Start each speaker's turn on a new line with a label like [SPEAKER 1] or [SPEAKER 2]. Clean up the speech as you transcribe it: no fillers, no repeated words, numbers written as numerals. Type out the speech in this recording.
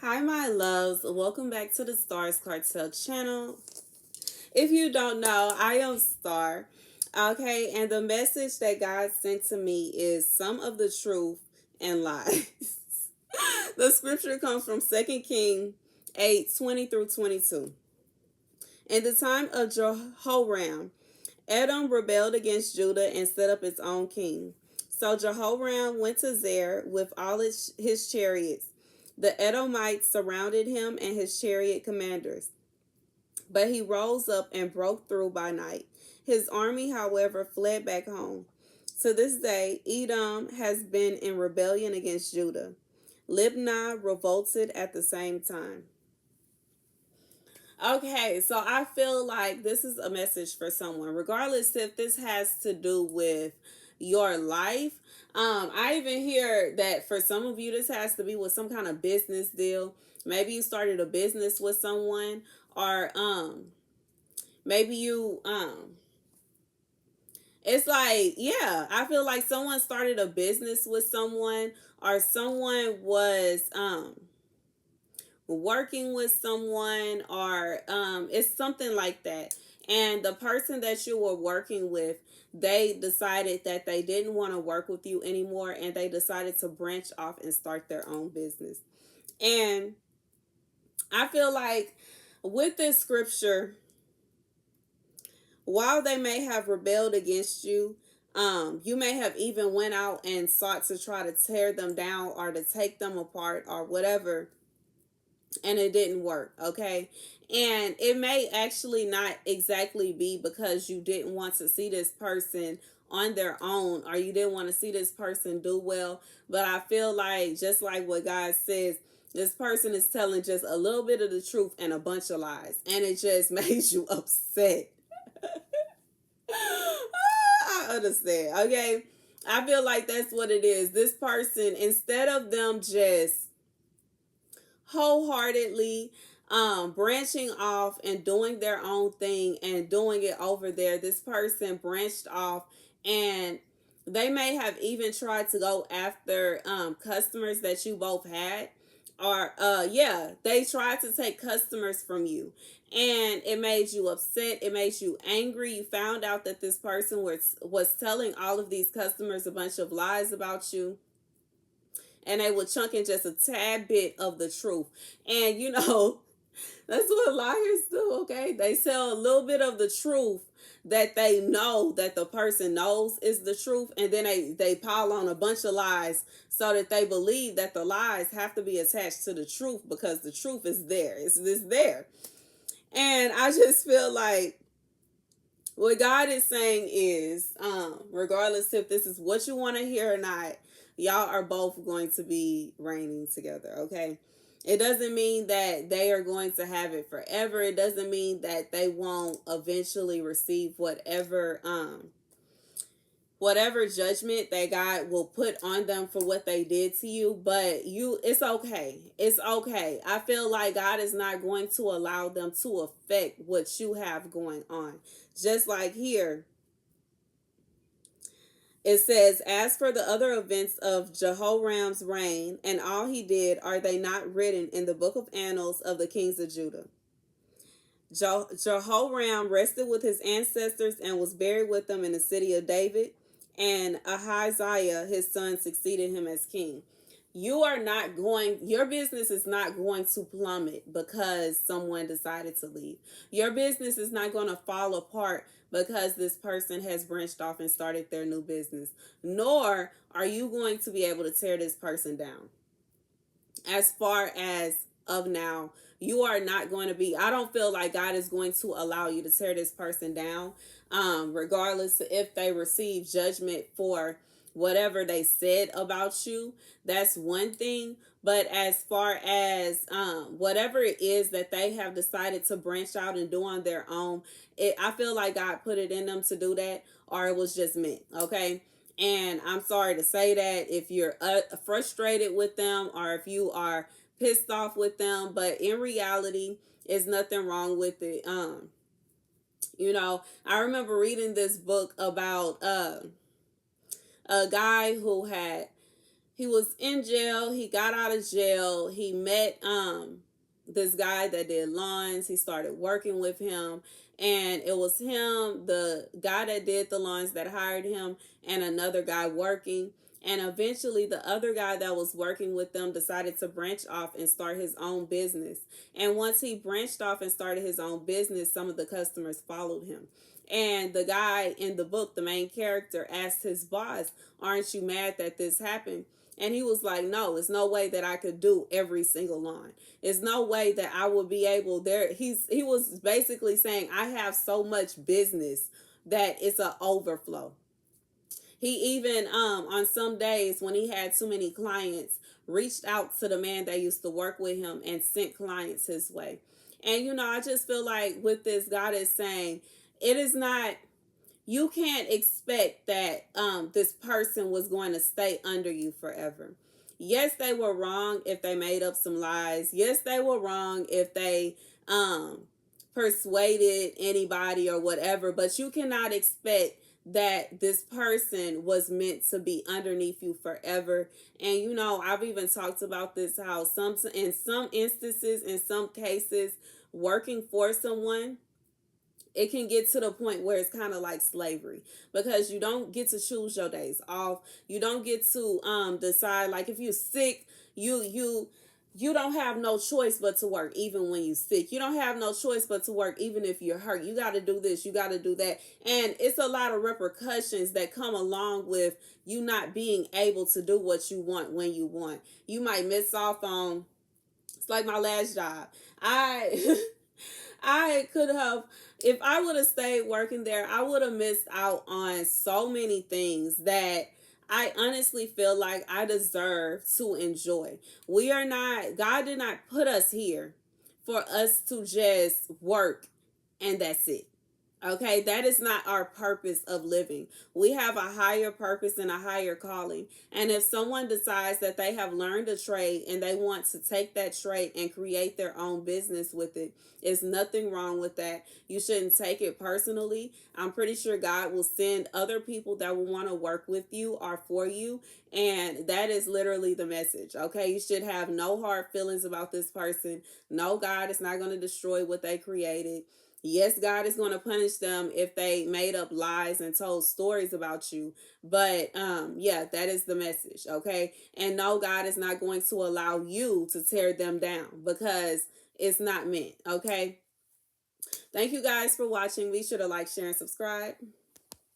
[SPEAKER 1] Hi, my loves. Welcome back to the Starscartel channel. If you don't know, I am Star. Okay, and the message that God sent to me is some of the truth and lies. The scripture comes from 2 Kings 8:20 through 22. In the time of Jehoram, Edom rebelled against Judah and set up its own king. So Jehoram went to Zer with all his chariots. The Edomites surrounded him and his chariot commanders, but he rose up and broke through by night. His army, however, fled back home. To this day, Edom has been in rebellion against Judah. Libnah revolted at the same time. Okay, so I feel like this is a message for someone, regardless if this has to do with your life. I even hear that for some of you, this has to be with some kind of business deal. Maybe you started a business with someone, or maybe you it's like, yeah, I feel like someone started a business with someone, or someone was working with someone, or it's something like that, and the person that you were working with, they decided that they didn't want to work with you anymore, and they decided to branch off and start their own business. And I feel like with this scripture, while they may have rebelled against you, you may have even went out and sought to try to tear them down or to take them apart or whatever, and it didn't work. Okay, and it may actually not exactly be because you didn't want to see this person on their own, or you didn't want to see this person do well, but I feel like, just like what God says, this person is telling just a little bit of the truth and a bunch of lies, and it just made you upset. I understand. Okay, I feel like that's what it is. This person, instead of them just wholeheartedly branching off and doing their own thing and doing it over there, this person branched off, and they may have even tried to go after customers that you both had, or yeah, they tried to take customers from you, and it made you upset, it made you angry. You found out that this person was telling all of these customers a bunch of lies about you, and they were chunking just a tad bit of the truth. And that's what liars do. Okay, they tell a little bit of the truth that they know that the person knows is the truth, and then they pile on a bunch of lies so that they believe that the lies have to be attached to the truth, because the truth is there. It's there. And I just feel like what God is saying is, regardless if this is what you want to hear or not, y'all are both going to be reigning together. Okay, it doesn't mean that they are going to have it forever. It doesn't mean that they won't eventually receive whatever judgment that God will put on them for what they did to you. But it's okay. It's okay. I feel like God is not going to allow them to affect what you have going on. Just like here, it says, as for the other events of Jehoram's reign and all he did, are they not written in the book of annals of the kings of Judah? Jehoram rested with his ancestors and was buried with them in the city of David, and Ahaziah, his son, succeeded him as king. Your business is not going to plummet because someone decided to leave. Your business is not going to fall apart because this person has branched off and started their new business. Nor are you going to be able to tear this person down. As far as of now, you are not going to be, I don't feel like God is going to allow you to tear this person down, regardless if they receive judgment for whatever they said about you. That's one thing. But as far as whatever it is that they have decided to branch out and do on their own, I feel like God put it in them to do that, or it was just meant. Okay, and I'm sorry to say that if you're frustrated with them, or if you are pissed off with them, but in reality, there's nothing wrong with it. I remember reading this book about a guy who he was in jail. He got out of jail. He met this guy that did lawns. He started working with him, and it was him, the guy that did the lawns, that hired him, and another guy working. And eventually, the other guy that was working with them decided to branch off and start his own business. And once he branched off and started his own business, some of the customers followed him. And the guy in the book, the main character, asked his boss, "Aren't you mad that this happened?" And he was like, "No, it's no way that I could do every single line. It's no way that I would be able there." He was basically saying, "I have so much business that it's an overflow." He even on some days when he had too many clients, reached out to the man that used to work with him and sent clients his way. And I just feel like with this, God is saying, it is not, you can't expect that this person was going to stay under you forever. Yes, they were wrong if they made up some lies. Yes, they were wrong if they um, persuaded anybody or whatever. But you cannot expect that this person was meant to be underneath you forever. And I've even talked about this, how in some instances, in some cases, working for someone, it can get to the point where it's kind of like slavery, because you don't get to choose your days off. You don't get to decide, like, if you're sick, you don't have no choice but to work even when you're sick. You don't have no choice but to work even if you're hurt. You got to do this, you got to do that. And it's a lot of repercussions that come along with you not being able to do what you want when you want. You might miss off on, it's like my last job. I I could have, if I would have stayed working there, I would have missed out on so many things that I honestly feel like I deserve to enjoy. We are not, God did not put us here for us to just work and that's it. Okay, that is not our purpose of living. We have a higher purpose and a higher calling. And if someone decides that they have learned a trade and they want to take that trade and create their own business with it, there's nothing wrong with that. You shouldn't take it personally. I'm pretty sure God will send other people that will want to work with you or for you. And that is literally the message. Okay, you should have no hard feelings about this person. No, God is not going to destroy what they created. Yes, God is going to punish them if they made up lies and told stories about you. But yeah, that is the message, okay? And no, God is not going to allow you to tear them down, because it's not meant, okay? Thank you guys for watching. Be sure to like, share, and subscribe.